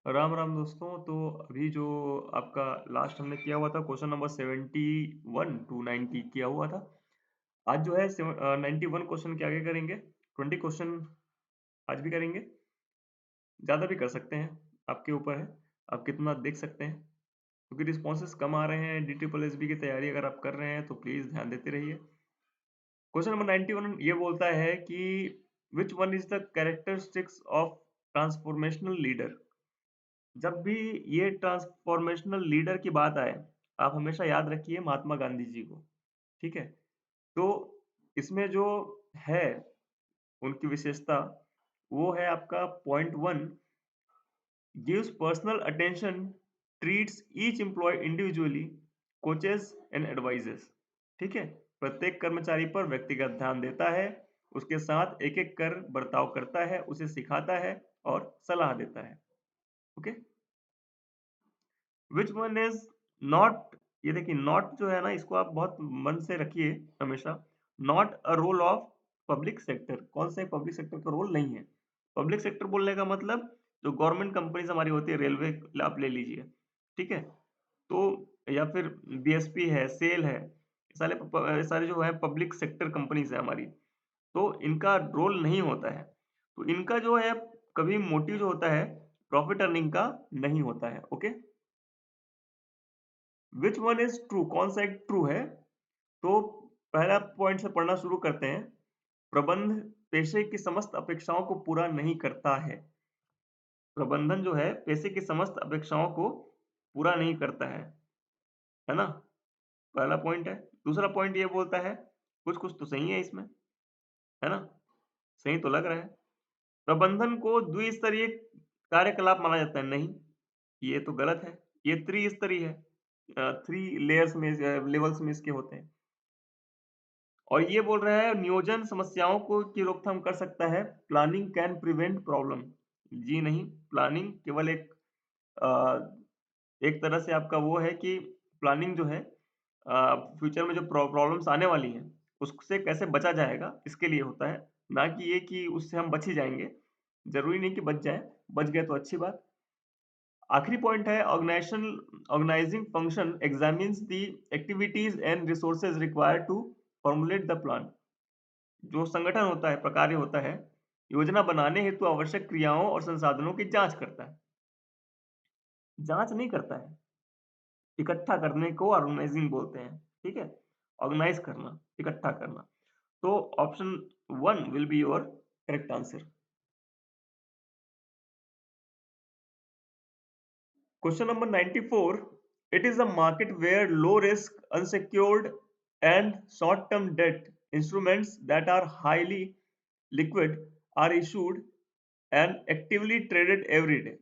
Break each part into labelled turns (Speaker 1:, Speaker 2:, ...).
Speaker 1: राम राम दोस्तों। तो अभी जो आपका लास्ट हमने किया हुआ था क्वेश्चन नंबर 71 टू 90 किया हुआ था। आज जो है 91 क्वेश्चन के आगे करेंगे। 20 क्वेश्चन आज भी करेंगे। ज़्यादा भी कर सकते हैं, आपके ऊपर है, आप कितना देख सकते हैं। क्योंकि रिस्पॉन्सेज कम आ रहे हैं, डी ट्रिपल एस बी की तैयारी अगर आप कर रहे हैं तो प्लीज़ ध्यान देते रहिए। क्वेश्चन नंबर 91 ये बोलता है कि विच one is the characteristics of transformational leader. जब भी ये ट्रांसफॉर्मेशनल लीडर की बात आए, आप हमेशा याद रखिए महात्मा गांधी जी को, ठीक है? तो इसमें जो है उनकी विशेषता, वो है आपका point 1, gives personal attention, treats each employ individually, coaches and advises. ठीक है? प्रत्येक कर्मचारी पर व्यक्तिगत ध्यान देता है, उसके साथ एक-एक कर बर्ताव करता है, उसे सिखाता है और सलाह देता है। Okay? Which one is not, ये देखिए नॉट जो है ना, इसको आप बहुत मन से रखिए हमेशा। Not a role of public sector, कौन सा पब्लिक सेक्टर का रोल नहीं है। पब्लिक सेक्टर बोलने का मतलब जो गवर्नमेंट कंपनीज हमारी होती है, रेलवे आप ले लीजिए, ठीक है? तो या फिर बीएसपी है, सेल है, ये सारे जो है पब्लिक सेक्टर कंपनीज है हमारी, तो इनका रोल नहीं होता है। तो इनका जो है कभी मोटिव जो होता है प्रॉफिट अर्निंग का नहीं होता है। Okay? Which one is true, कौन सा एक ट्रू है। तो पहला पॉइंट से पढ़ना शुरू करते हैं। प्रबंध पेशे की समस्त अपेक्षाओं को पूरा नहीं करता है। प्रबंधन जो है पेशे की समस्त अपेक्षाओं को पूरा नहीं करता है ना? पहला पॉइंट है। दूसरा पॉइंट ये बोलता है, कुछ कुछ तो सही है इसमें, है ना? सही तो लग रहा है। प्रबंधन को द्विस्तरीय कार्यकलाप माना जाता है, नहीं, ये तो गलत है। ये त्रिस्तरीय है। 3 लेयर्स में लेवल्स में इसके होते हैं। और ये बोल रहा है नियोजन समस्याओं को की रोकथाम कर सकता है। Planning can prevent problem. जी नहीं, प्लानिंग केवल अ, एक तरह से आपका वो है कि प्लानिंग जो है फ्यूचर में जो प्रॉब्लम्स आने वाली हैं, उससे कैसे बचा जाएगा इसके लिए होता है, ना कि ये कि उससे हम बच ही जाएँगे। ज़रूरी नहीं कि बच जाएँ, बच गए तो अच्छी बात। आखिरी पॉइंट है organising function examines the activities and resources required to formulate the plan. जो संगठन होता है, प्रकार्य होता है, योजना बनाने हेतु आवश्यक क्रियाओं और संसाधनों की जांच करता है। जांच नहीं करता है, इकट्ठा करने को ऑर्गेनाइजिंग बोलते हैं, ठीक है? ऑर्गेनाइज करना, इकट्ठा करना। तो option 1 will be your correct answer. Question number 94. It is a market where low risk, unsecured, and short term debt instruments that are highly liquid are issued and actively traded every day.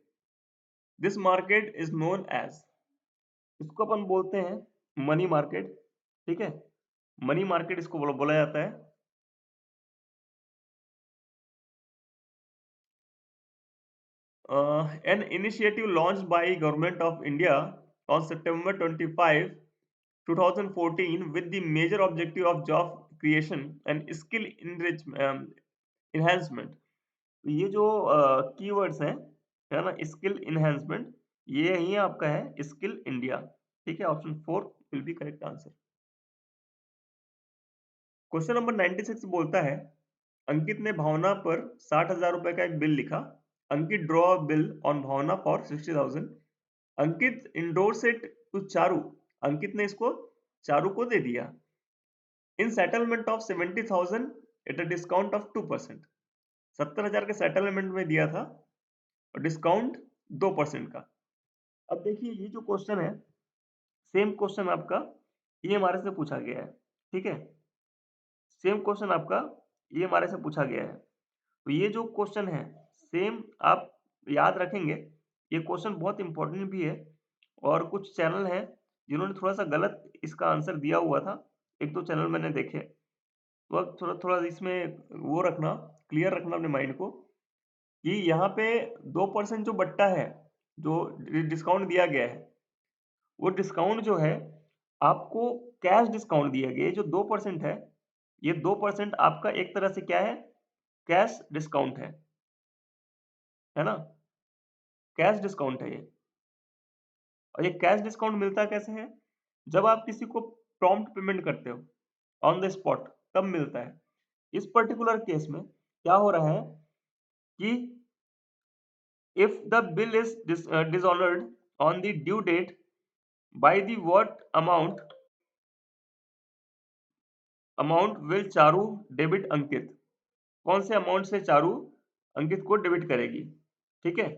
Speaker 1: This market is known as, इसको अपन बोलते हैं money market, ठीक है? Money market इसको बोला जाता है। An initiative launched by Government of India on September 25, 2014 with the major objective of job creation and skill enhancement। तो ये जो कीवर्ड्स हैं, है ना, स्किल इनहेंसमेंट, ये यही आपका है स्किल इंडिया। ठीक है, option 4 will be correct answer. Question number 96 बोलता है, अंकित ने भावना पर 60,000 रुपए का एक बिल लिखा। Ankit draw bill on Bhavna for 60,000। Ankit endorse it to Charu. Ankit ने इसको चारू को दे दिया in settlement of 70,000 at a discount of 2%। 70,000 के सेटलमेंट में दिया था और डिस्काउंट 2% का। अब देखिए ये जो क्वेश्चन है, सेम क्वेश्चन आपका ये हमारे से पूछा गया है, ठीक है? सेम क्वेश्चन आपका ये हमारे से पूछा गया है। तो ये जो क्वेश्चन है सेम आप याद रखेंगे। ये क्वेश्चन बहुत इंपॉर्टेंट भी है और कुछ चैनल हैं जिन्होंने थोड़ा-सा गलत इसका आंसर दिया हुआ था। 1-2 चैनल मैंने देखे। तो अब थोड़ा-थोड़ा इसमें वो रखना, क्लियर रखना अपने माइंड को कि यहाँ पे 2% जो बट्टा है, जो डिस्काउंट दिया गया है, वो डिस्काउंट जो है आपको कैश डिस्काउंट दिया गया है। ये जो 2% है, ये 2% आपका एक तरह से क्या है? कैश डिस्काउंट है ना? कैश डिस्काउंट है ये। और ये कैश डिस्काउंट मिलता कैसे है? जब आप किसी को प्रॉम्प्ट पेमेंट करते हो ऑन द स्पॉट, तब मिलता है। इस पर्टिकुलर केस में क्या हो रहा है कि if the bill is dishonored on the due date by the what amount will Charu debit Ankit. कौन से अमाउंट से चारू अंकित को डेबिट करेगी? ठीक है,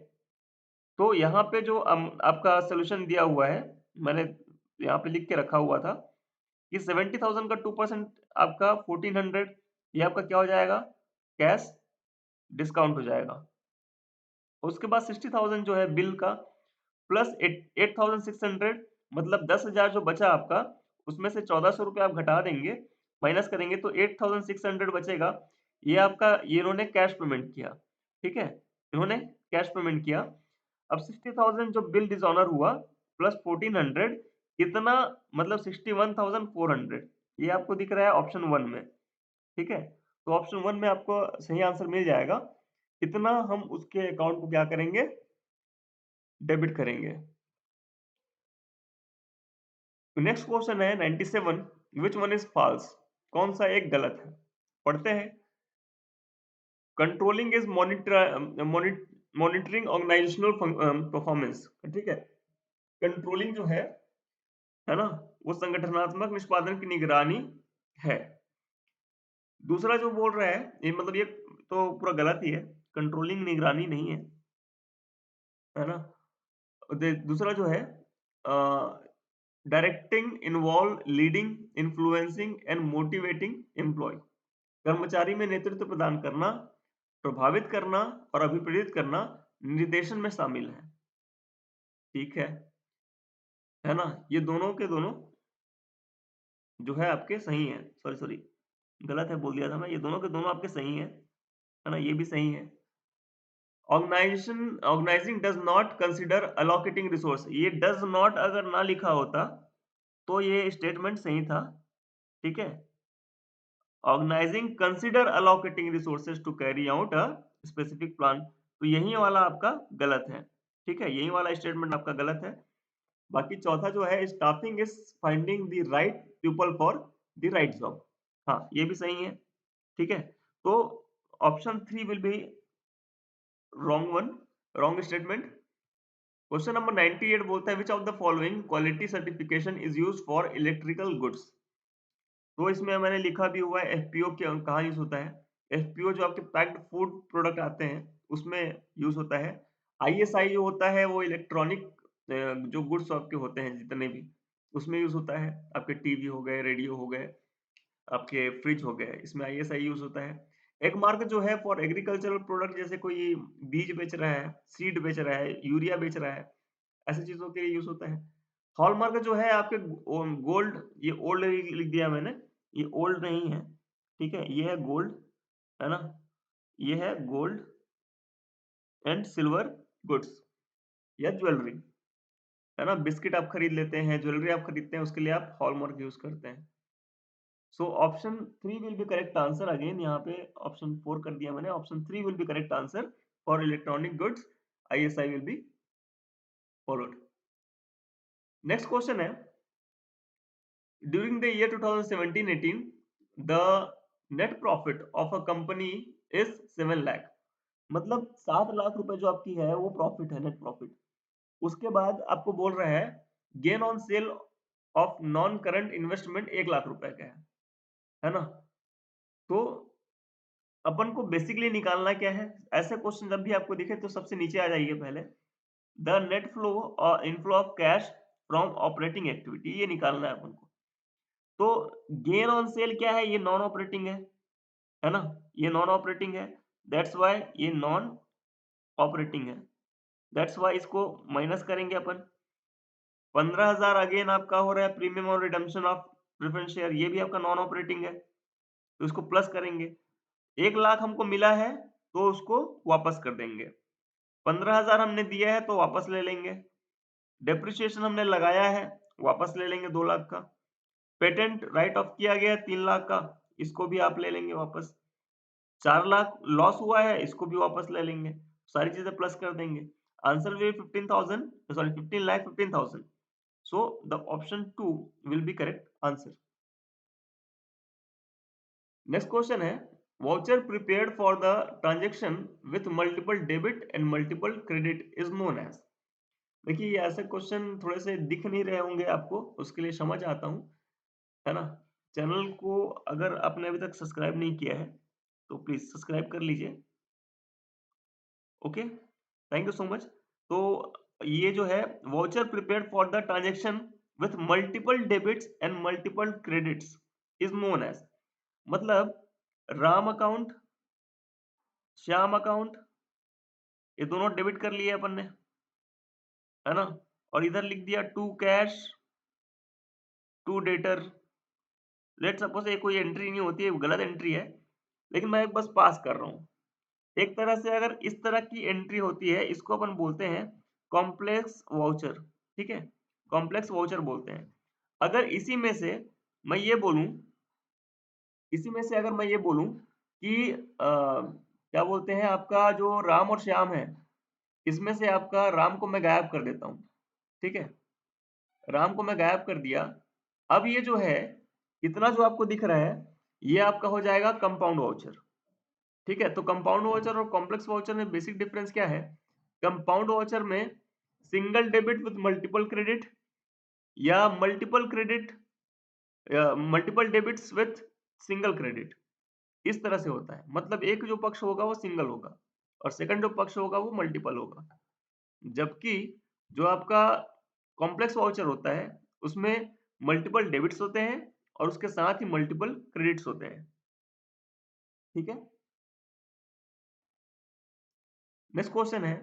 Speaker 1: तो यहाँ पे जो आपका सोल्यूशन दिया हुआ है, मैंने यहाँ पे लिख के रखा हुआ था कि 70,000 का 2% आपका 1400, ये आपका क्या हो जाएगा? कैश डिस्काउंट हो जाएगा। उसके बाद 60,000 जो है बिल का प्लस 8,600, मतलब 10,000 जो बचा आपका, उसमें से 1,400 रुपये आप घटा देंगे, माइनस करेंगे तो 8,600 बचेगा। ये आपका, ये इन्होंने कैश पेमेंट किया, ठीक है, इन्होंने कैश पेमेंट किया। अब 60,000 जो बिल डिसऑनर हुआ प्लस 1,400, कितना, मतलब 61,400, ये आपको दिख रहा है ऑप्शन 1 में, ठीक है। तो ऑप्शन 1 में आपको सही आंसर मिल जाएगा। कितना हम उसके अकाउंट को क्या करेंगे? डेबिट करेंगे। नेक्स्ट क्वेश्चन है 97, विच वन इज फॉल्स? कौन सा एक गलत है? पढ़ते हैं। Controlling is monitoring organisational performance, ठीक है। कंट्रोलिंग जो है ना, वो संगठनात्मक निष्पादन की निगरानी है। दूसरा जो बोल रहा है, ये मतलब ये तो पूरा गलत ही है, कंट्रोलिंग निगरानी नहीं है ना। दूसरा जो है directing involve leading influencing and motivating employ. कर्मचारी में नेतृत्व प्रदान करना, प्रभावित करना और अभिप्रेरित करना निर्देशन में शामिल है, ठीक है ना। ये दोनों के दोनों जो है आपके सही है, सॉरी सॉरी गलत है बोल दिया था मैं, ये दोनों के दोनों आपके सही है ना, ये भी सही है। Organising does not consider allocating resource, ये डज नॉट अगर ना लिखा होता तो ये स्टेटमेंट सही था, ठीक है। Organising consider allocating resources to carry out a specific plan, तो यही वाला आपका गलत है, ठीक है, यही वाला स्टेटमेंट आपका गलत है। बाकी चौथा जो है, staffing is finding the right people for the right job, हाँ ये भी सही है, ठीक है। तो option 3 will be wrong one, wrong statement. Question number 98 बोलता है, which of the following quality certification is used for electrical goods? तो इसमें मैंने लिखा भी हुआ है एफपीओ कहाँ यूज होता है। एफपीओ जो आपके पैक्ड फूड प्रोडक्ट आते हैं उसमें यूज होता है। आईएसआई जो होता है वो इलेक्ट्रॉनिक जो गुड्स आपके होते हैं जितने भी, उसमें यूज होता है। आपके टीवी हो गए, रेडियो हो गए, आपके फ्रिज हो गए, इसमें आईएसआई यूज होता है। एक मार्क जो है फॉर एग्रीकल्चरल प्रोडक्ट, जैसे कोई बीज बेच रहा है, सीड बेच रहा है, यूरिया बेच रहा है, ऐसी चीजों के लिए यूज होता है। हॉलमार्क जो है आपके गोल्ड, ये ओल्ड लिख दिया मैंने, ये ओल्ड नहीं है, ठीक है, ये है गोल्ड, है ना, ये है गोल्ड एंड सिल्वर गुड्स या ज्वेलरी, है ना। बिस्किट आप खरीद लेते हैं, ज्वेलरी आप खरीदते हैं, उसके लिए आप हॉलमार्क यूज करते हैं। So option 3 will be correct answer. Again यहाँ पे ऑप्शन 4 कर दिया मैंने, option 3 will be correct answer for electronic goods, ISI will be followed. Next question है, during the year 2017-18 the net profit of a company is 7 lakh, मतलब 7 लाख रुपए जो आपकी है वो प्रॉफिट है, नेट प्रॉफिट। उसके बाद आपको बोल रहा है gain on sale of non current investment 1 lakh रुपए का है ना। तो अपन को बेसिकली निकालना क्या है, ऐसे क्वेश्चन जब भी आपको दिखे तो सबसे नीचे आ जाइए पहले, the net flow inflow of cash from operating activity, ये निकालना है अपन को। तो गेन ऑन सेल क्या है, ये नॉन ऑपरेटिंग है ना, ये नॉन ऑपरेटिंग है, दैट्स व्हाई ये नॉन ऑपरेटिंग है, दैट्स व्हाई इसको माइनस करेंगे अपन। 15,000 अगेन आपका हो रहा है प्रीमियम और रिडम्पशन ऑफ प्रेफरेंस शेयर, ये भी आपका नॉन ऑपरेटिंग है, तो इसको प्लस करेंगे। 1 लाख हमको मिला है तो उसको वापस कर देंगे, 15,000 हमने दिया है तो वापस ले लेंगे, डेप्रिसिएशन हमने लगाया है वापस ले लेंगे 2 लाख का, पेटेंट राइट ऑफ किया गया 3 लाख का, इसको भी आप ले लेंगे वापस, 4 लाख लॉस हुआ है, इसको भी वापस ले लेंगे, सारी चीजें प्लस कर देंगे। Answer will be 15,000. Sorry, 15 lakh 15,000. So the option 2 will be correct answer. Next question है voucher prepared for the transaction with multiple debit and multiple credit is known as. देखिए ये ऐसे क्वेश्चन थोड़े से दिख नहीं रहे होंगे आपको, उसके लिए क्षमा चाहता हूँ, है ना। चैनल को अगर आपने अभी तक सब्सक्राइब नहीं किया है तो प्लीज सब्सक्राइब कर लीजिए। Okay, thank you so much. तो ये जो है voucher prepared for the transaction with multiple debits and multiple credits is known as, मतलब राम अकाउंट, श्याम अकाउंट, ये दोनों डेबिट कर लिए अपन ने, है ना, और इधर लिख दिया to cash to debtor. Let suppose ये कोई एंट्री नहीं होती है, गलत एंट्री है, लेकिन मैं एक बस पास कर रहा हूँ। एक तरह से अगर इस तरह की एंट्री होती है इसको अपन बोलते हैं कॉम्प्लेक्स वाउचर, ठीक है, कॉम्प्लेक्स वाउचर बोलते हैं। अगर इसी में से मैं ये बोलूं, इसी में से अगर मैं ये बोलूं कि क्या बोलते हैं आपका जो राम और श्याम है, इसमें से आपका राम को मैं गायब कर देता हूं, ठीक है, राम को मैं गायब कर दिया। अब ये जो है इतना जो आपको दिख रहा है ये आपका हो जाएगा कंपाउंड वाउचर, ठीक है। तो कंपाउंड वाउचर और कॉम्प्लेक्स वाउचर में बेसिक डिफरेंस क्या है? कंपाउंड वाउचर में single debit with multiple credit या multiple credit multiple debits with single credit, इस तरह से होता है। मतलब एक जो पक्ष होगा वो सिंगल होगा और सेकंड जो पक्ष होगा वो मल्टीपल होगा। जबकि जो आपका कॉम्प्लेक्स वाउचर होता है उसमें मल्टीपल डेबिट्स होते हैं और उसके साथ ही मल्टीपल क्रेडिट्स होते हैं, ठीक है। नेक्स्ट क्वेश्चन है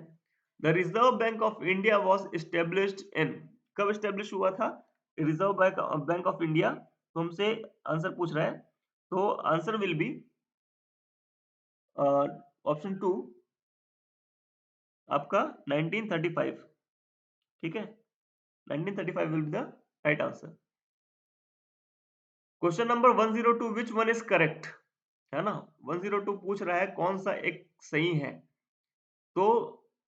Speaker 1: the reserve bank of India was established in, कब एस्टेब्लिश हुआ था रिजर्व बैंक ऑफ इंडिया? तो हमसे आंसर पूछ रहा है, तो आंसर विल बी ऑप्शन 2 आपका 1935, ठीक है, 1935 will be the right answer. Question number 102 which one is correct, है ना, 102 पूछ रहा है कौन सा एक सही है। तो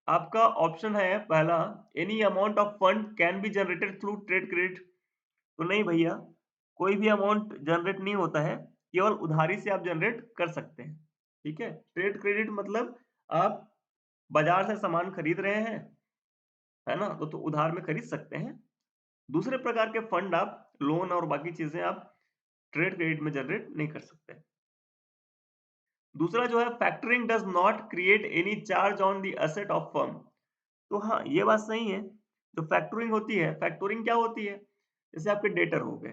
Speaker 1: आपका ऑप्शन है पहला any amount of fund can be generated through trade credit. तो नहीं भैया, कोई भी अमाउंट जनरेट नहीं होता है, केवल उधारी से आप जनरेट कर सकते हैं, ठीक है। ट्रेड क्रेडिट मतलब आप बाजार से सामान खरीद रहे हैं, है ना, तो उधार में खरीद सकते हैं। दूसरे प्रकार के फंड आप लोन और बाकी चीजें आप ट्रेड क्रेडिट में जनरेट नहीं कर सकते। दूसरा जो है factoring does not create any charge on the asset of firm. तो हाँ ये बात सही है, जो फैक्टरिंग होती है, फैक्टरिंग क्या होती है, जैसे आपके डेटर हो गए,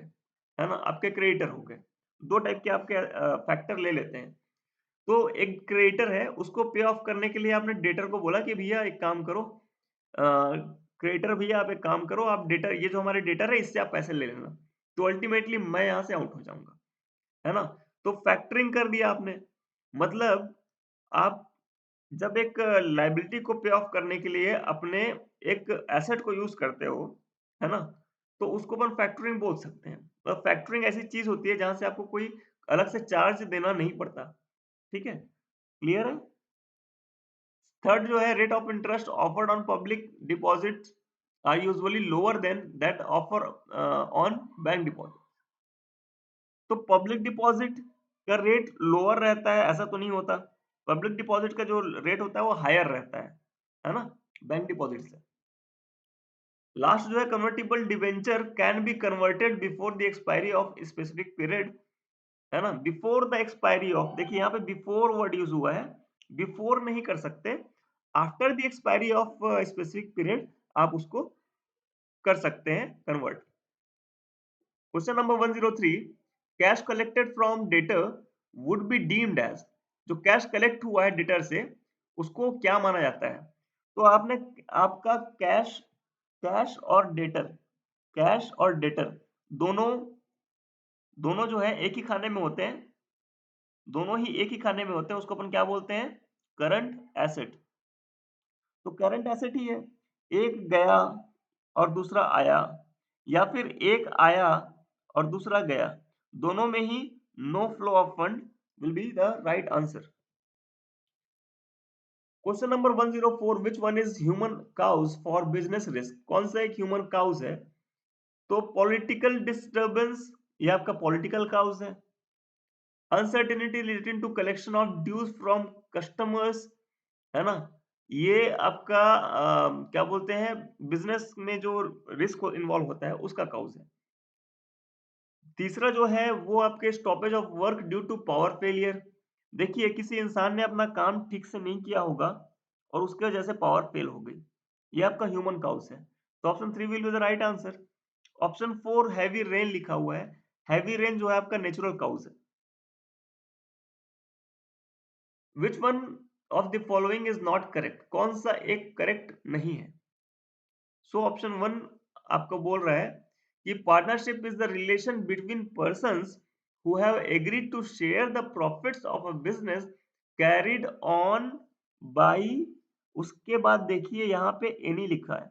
Speaker 1: है ना, आपके क्रेडिटर हो गए, दो टाइप के आपके फैक्टर ले लेते हैं। तो एक क्रेडिटर है उसको पे ऑफ करने के लिए आपने डेटर को बोला कि भैया एक काम करो, क्रेडिटर भैया आप एक काम करो, आप डेटर, ये जो हमारे डेटर है इससे आप पैसे ले लेना, तो अल्टीमेटली मैं यहां से आउट हो जाऊंगा, है ना। तो फैक्टरिंग कर दिया आपने, मतलब आप जब एक लायबिलिटी को पे ऑफ करने के लिए अपने एक एसेट को यूज करते हो, है ना, तो उसको अपन फैक्टरिंग बोल सकते हैं। तो फैक्टरिंग ऐसी चीज होती है जहां से आपको कोई अलग से चार्ज देना नहीं पड़ता, ठीक है, क्लियर है। थर्ड जो है rate of interest offered on public deposits are usually lower than that offer on bank deposit. तो पब्लिक डिपॉजिट का रेट लोअर रहता है ऐसा तो नहीं होता, पब्लिक डिपॉजिट का जो रेट होता है वो हायर रहता है ना, बैंक डिपॉजिट से। लास्ट जो है convertible debenture can be converted before the expiry of specific period, है ना, बिफोर द एक्सपायरी ऑफ, देखिए यहाँ पे बिफोर वर्ड यूज हुआ है, बिफोर नहीं कर सकते, after the expiry of specific period आप उसको कर सकते हैं convert. Question number 103 cash collected from debtor would be deemed as, जो कैश कलेक्ट हुआ है डेटर से उसको क्या माना जाता है? तो आपने आपका कैश, कैश और डेटर, कैश और डेटर दोनों दोनों जो है एक ही खाने में होते हैं, दोनों ही एक ही खाने में होते हैं, उसको अपन क्या बोलते हैं? Current asset. तो करंट एसेट ही है, एक गया और दूसरा आया, या फिर एक आया और दूसरा गया, दोनों में ही no flow of fund will be the right answer. Question number 104, which one is human cause for business risk? कौन सा एक ह्यूमन काउज है? तो पॉलिटिकल डिस्टर्बेंस, ये आपका पॉलिटिकल काउज है। Uncertainty related to collection of dues from customers, है ना, ये आपका क्या बोलते हैं, बिजनेस में जो रिस्क इन्वॉल्व होता है उसका काउज है। तीसरा जो है वो आपके stoppage of work due to power failure. देखिए किसी इंसान ने अपना काम ठीक से नहीं किया होगा और उसके वजह से पावर फेल हो गई, ये आपका ह्यूमन काउज है। तो option 3 will be the right answer. Option 4 heavy rain लिखा हुआ है, हैवी रेन जो है आपका नेचुरल काउज है। Which one of the following is not correct? कौन सा एक करेक्ट नहीं है? सो ऑप्शन 1 आपको बोल रहा है कि partnership is the relation between persons who have agreed to share the profits of a business carried on by, उसके बाद देखिए यहाँ पे एनी लिखा है,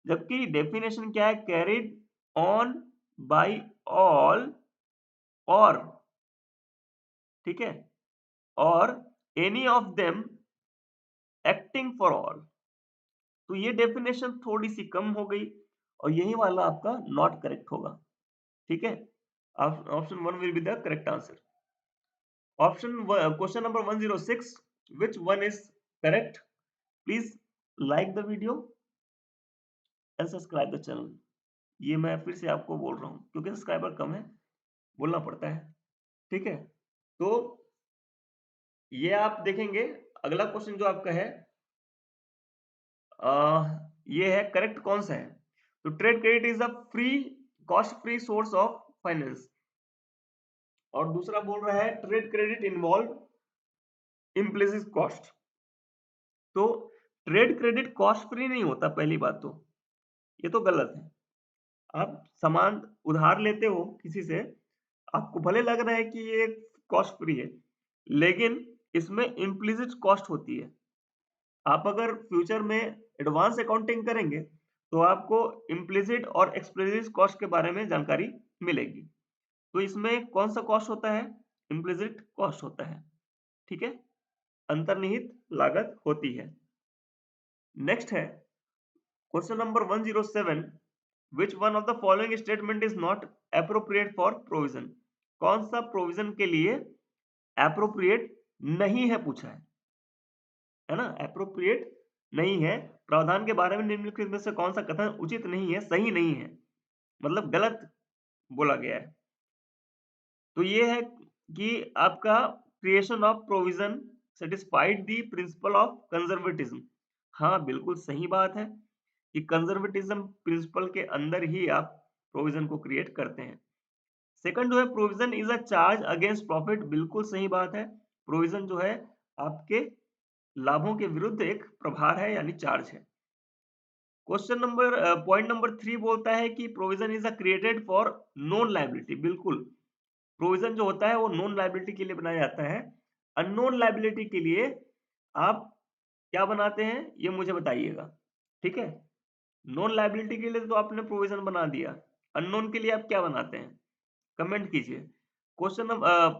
Speaker 1: जबकि डेफिनेशन क्या है, कैरिड ऑन बाई ऑल, और ठीक है, और any of them acting for all. तो ये डेफिनेशन थोड़ी सी कम हो गई और यही वाला आपका नॉट करेक्ट होगा। ठीक है, option 1 will be the correct answer. Option question number 106, which one is correct? Please like the video and subscribe the channel. ये मैं फिर से आपको बोल रहा हूँ क्योंकि सब्सक्राइबर कम है, बोलना पड़ता है। ठीक है, तो ये आप देखेंगे अगला क्वेश्चन जो आपका है, ये है करेक्ट कौन सा है? तो trade credit is a free, cost free source of finance, और दूसरा बोल रहा है trade credit involve implicit cost. तो ट्रेड क्रेडिट कॉस्ट फ्री नहीं होता, पहली बात तो ये तो गलत है। आप सामान उधार लेते हो किसी से, आपको भले लग रहा है कि ये कॉस्ट फ्री है, लेकिन इसमें इम्प्लिसिट कॉस्ट होती है। आप अगर फ्यूचर में एडवांस अकाउंटिंग करेंगे तो आपको इम्प्लिसिट और एक्सप्लिसिट कॉस्ट के बारे में जानकारी मिलेगी। तो इसमें कौन सा कॉस्ट होता है? इम्प्लिसिट कॉस्ट होता है। ठीक है, अंतर्निहित लागत होती है। नेक्स्ट है question number 107, which one of the following statement is not appropriate for provision? कौन सा प्रोविजन के लिए एप्रोप्रिएट नहीं है पूछा है ना, एप्रोप्रिएट नहीं है। प्रावधान के बारे में निम्नलिखित में से कौन सा कथन उचित नहीं है, सही नहीं है, मतलब गलत बोला गया है? तो ये है कि आपका creation of provision satisfied the principle of conservatism. हाँ, बिल्कुल सही बात है कि कंजर्वेटिज्म प्रिंसिपल के अंदर ही आप प्रोविजन को क्रिएट करते हैं। सेकंड जो है, provision is a charge against profit, बिल्कुल सही बात है। प्रोविजन जो है आपके लाभों के विरुद्ध एक प्रभार है, यानी चार्ज है। क्वेश्चन नंबर पॉइंट नंबर 3 बोलता है कि provision is a created for non liability. बिल्कुल, प्रोविजन जो होता है वो नॉन लायबिलिटी के लिए बनाया जाता है। अननोन लायबिलिटी के लिए आप क्या बनाते हैं ये मुझे बताइएगा। ठीक है, नॉन लायबिलिटी के लिए तो आपने प्रोविजन बना दिया, अननोन के लिए आप क्या बनाते हैं, कमेंट कीजिए। क्वेश्चन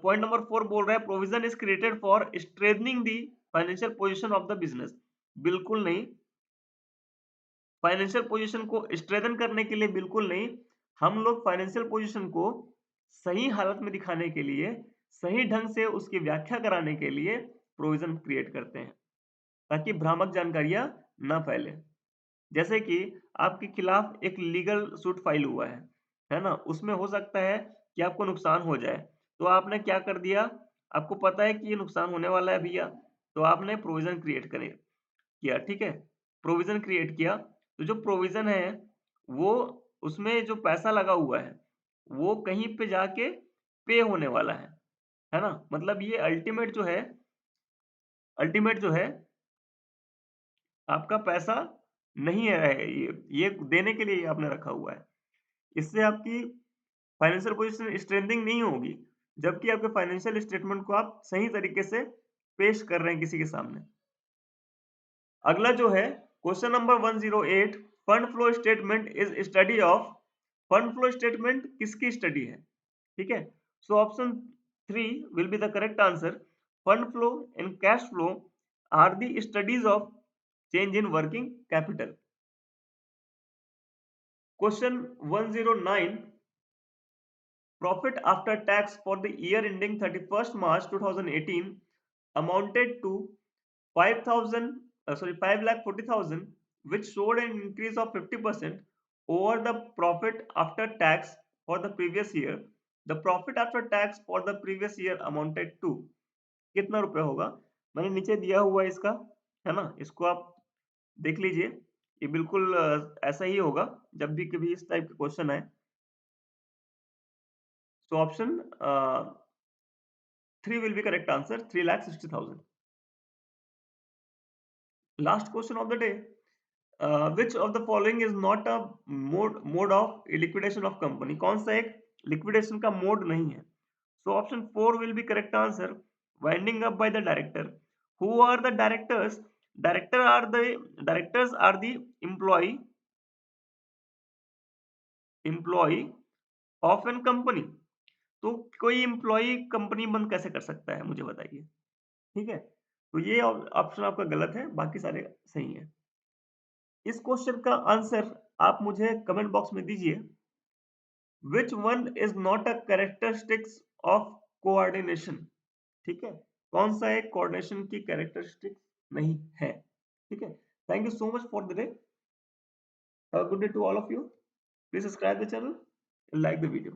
Speaker 1: पॉइंट नंबर 4 बोल रहा है provision is created for strengthening the financial position of the business. बिल्कुल नहीं, फाइनेंशियल पोजीशन को स्ट्रेथन करने के लिए बिल्कुल नहीं। हम लोग फाइनेंशियल पोजीशन को सही हालत में दिखाने के लिए, सही ढंग से उसकी व्याख्या कराने के लिए प्रोविजन क्रिएट करते हैं, ताकि भ्रामक जानकारियां ना फैले। जैसे कि आपके खिलाफ एक लीगल सूट फाइल हुआ है ना, उसमें हो सकता है कि आपको नुकसान हो जाए, तो आपने क्या कर दिया, आपको पता है कि ये नुकसान होने वाला है भैया, तो आपने प्रोविजन क्रिएट करे किया। ठीक है, प्रोविजन क्रिएट किया, तो जो प्रोविजन है वो, उसमें जो पैसा लगा हुआ है वो कहीं पे जाके पे होने वाला है ना, मतलब ये अल्टीमेट जो है आपका पैसा नहीं है, ये देने के लिए आपने रखा हुआ है। इससे आपकी फाइनेंशियल पोजीशन स्ट्रेंथिंग नहीं होगी, जबकि आपके फाइनेंशियल स्टेटमेंट को आप सही तरीके से पेश कर रहे हैं किसी के सामने। अगला जो है question number 108, fund flow statement is study of. Fund flow statement किसकी स्टडी है? ठीक है, so option 3 will be the correct answer. Fund flow and cash flow are the studies of change in working capital. Question 109. Profit after tax for the year ending 31st March 2018 amounted to 5,40,000, which showed an increase of 50% over the profit after tax for the previous year. The profit after tax for the previous year amounted to कितना रुपए होगा? मैंने नीचे दिया हुआ है इसका, है ना? इसको आप देख लीजिए। ये बिल्कुल ऐसा ही होगा जब भी कभी इस टाइप के क्वेश्चन आए। So option 3 will be correct answer, 3,60,000. Last question of the day. Which of the following is not a mode of liquidation of company? कौन सा एक liquidation का mode नहीं है? So option 4 will be correct answer. Winding up by the director. Who are the directors? Directors are the employee of an company. तो कोई employee company बंद कैसे कर सकता है, मुझे बताइए। ठीक है, तो ये ऑप्शन आपका गलत है, बाकी सारे सही है। इस क्वेश्चन का आंसर आप मुझे कमेंट बॉक्स में दीजिए। विच one is not a characteristics of coordination? ठीक है, कौन सा एक कोऑर्डिनेशन की कैरेक्टरिस्टिक नहीं है? ठीक है, thank you so much for the day. Have a good day to all of you. Please subscribe the channel, like the video.